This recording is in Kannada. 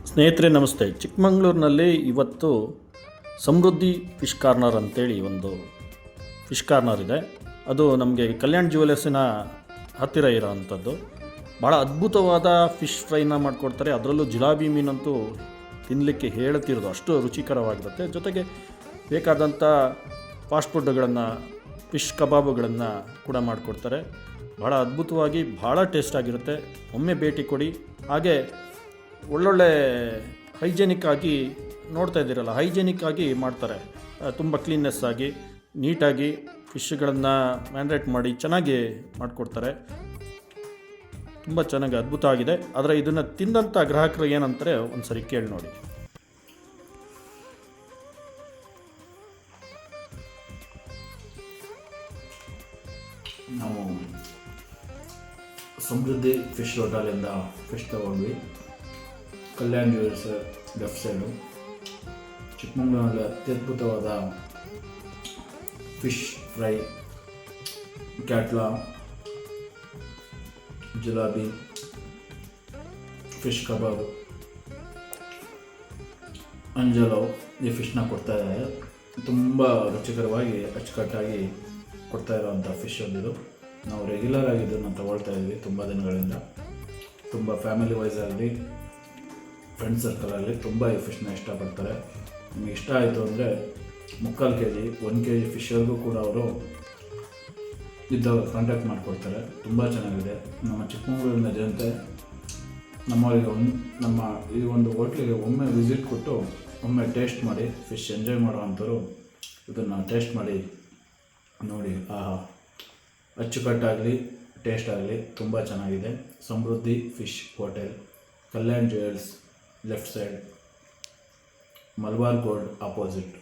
ಸ್ನೇಹಿತರೆ ನಮಸ್ತೆ. ಚಿಕ್ಕಮಂಗ್ಳೂರಿನಲ್ಲಿ ಇವತ್ತು ಸಮೃದ್ಧಿ ಫಿಶ್ ಕಾರ್ನರ್ ಅಂತೇಳಿ ಒಂದು ಫಿಶ್ ಕಾರ್ನರ್ ಇದೆ. ಅದು ನಮಗೆ ಕಲ್ಯಾಣ್ ಜ್ಯುವೆಲರ್ಸಿನ ಹತ್ತಿರ ಇರೋ ಅಂಥದ್ದು. ಭಾಳ ಅದ್ಭುತವಾದ ಫಿಶ್ ಫ್ರೈನ ಮಾಡಿಕೊಡ್ತಾರೆ. ಅದರಲ್ಲೂ ಜಿಲಾಬಿ ಮೀನಂತೂ ತಿನ್ನಲಿಕ್ಕೆ ಹೇಳ್ತಿರೋದು ಅಷ್ಟು ರುಚಿಕರವಾಗಿರುತ್ತೆ. ಜೊತೆಗೆ ಬೇಕಾದಂಥ ಫಾಸ್ಟ್ ಫುಡ್ಗಳನ್ನು, ಫಿಶ್ ಕಬಾಬುಗಳನ್ನು ಕೂಡ ಮಾಡಿಕೊಡ್ತಾರೆ. ಭಾಳ ಅದ್ಭುತವಾಗಿ ಭಾಳ ಟೇಸ್ಟಾಗಿರುತ್ತೆ. ಒಮ್ಮೆ ಭೇಟಿ ಕೊಡಿ. ಹಾಗೆ ಒಳ್ಳೊಳ್ಳೆ ಹೈಜೆನಿಕ್ ಆಗಿ ನೋಡ್ತಾ ಇದ್ದೀರಲ್ಲ, ಹೈಜೆನಿಕ್ ಆಗಿ ಮಾಡ್ತಾರೆ. ತುಂಬ ಕ್ಲೀನ್ನೆಸ್ ಆಗಿ ನೀಟಾಗಿ ಫಿಶ್ಗಳನ್ನು ಮ್ಯಾನ್ರೇಟ್ ಮಾಡಿ ಚೆನ್ನಾಗಿ ಮಾಡಿಕೊಡ್ತಾರೆ. ತುಂಬ ಚೆನ್ನಾಗಿ ಅದ್ಭುತ ಆಗಿದೆ. ಆದರೆ ಇದನ್ನು ತಿಂದಂಥ ಗ್ರಾಹಕರು ಏನಂತಾರೆ ಒಂದು ಸರಿ ಕೇಳಿ ನೋಡಿ. ನಾವು ಸಮೃದ್ಧಿ ಫಿಶ್ ಹೋಟೆಲಿಂದ ಫಿಶ್ ತಗೊಂಡ್ವಿ. Kalyan jewels left side. ಚಿಕ್ಕಮಂಗ್ಳೂರಿನಲ್ಲಿ ಅತ್ಯದ್ಭುತವಾದ ಫಿಶ್ ಫ್ರೈ, ಕ್ಯಾಟ್ಲಾ, ಜಿಲಾಬಿ, ಫಿಶ್ ಕಬಾಬ್, ಅಂಜಲೋ ಈ ಫಿಶ್ನ ಕೊಡ್ತಾ ಇದ್ದಾರೆ. ತುಂಬ ರುಚಿಕರವಾಗಿ ಅಚ್ಚುಕಟ್ಟಾಗಿ ಕೊಡ್ತಾ ಇರೋವಂಥ ಫಿಶ್ ಒಂದಿದು. ನಾವು ರೆಗ್ಯುಲರ್ ಆಗಿ ಇದನ್ನು ತಗೊಳ್ತಾ ಇದ್ವಿ ತುಂಬ ದಿನಗಳಿಂದ. ತುಂಬ ಫ್ಯಾಮಿಲಿ ವೈಸ್ ಆಗಲಿ, ಫ್ರೆಂಡ್ ಸರ್ಕಲಲ್ಲಿ ತುಂಬ ಈ ಫಿಶ್ನ ಇಷ್ಟಪಡ್ತಾರೆ. ನಿಮಗೆ ಇಷ್ಟ ಆಯಿತು ಅಂದರೆ 3/4 kg 1 kg ಫಿಶ್ವರೆಗೂ ಕೂಡ ಅವರು ಇದ್ದವರು ಕಾಂಟ್ಯಾಕ್ಟ್ ಮಾಡಿಕೊಡ್ತಾರೆ. ತುಂಬ ಚೆನ್ನಾಗಿದೆ. ನಮ್ಮ ಚಿಕ್ಕಮಗಳೂರಿನ ಜನತೆ ನಮ್ಮವರಿಗೆ ನಮ್ಮ ಈ ಒಂದು ಹೋಟ್ಲಿಗೆ ಒಮ್ಮೆ ವಿಸಿಟ್ ಕೊಟ್ಟು ಒಮ್ಮೆ ಟೇಸ್ಟ್ ಮಾಡಿ ಫಿಶ್ ಎಂಜಾಯ್ ಮಾಡೋವಂಥವ್ರು ಇದನ್ನು ಟೇಸ್ಟ್ ಮಾಡಿ ನೋಡಿ. ಅಚ್ಚುಕಟ್ಟಾಗಲಿ, ಟೇಸ್ಟ್ ಆಗಲಿ ತುಂಬ ಚೆನ್ನಾಗಿದೆ. Samriddhi fish hotel, Kalyan jewels left side, Malabar gold opposite.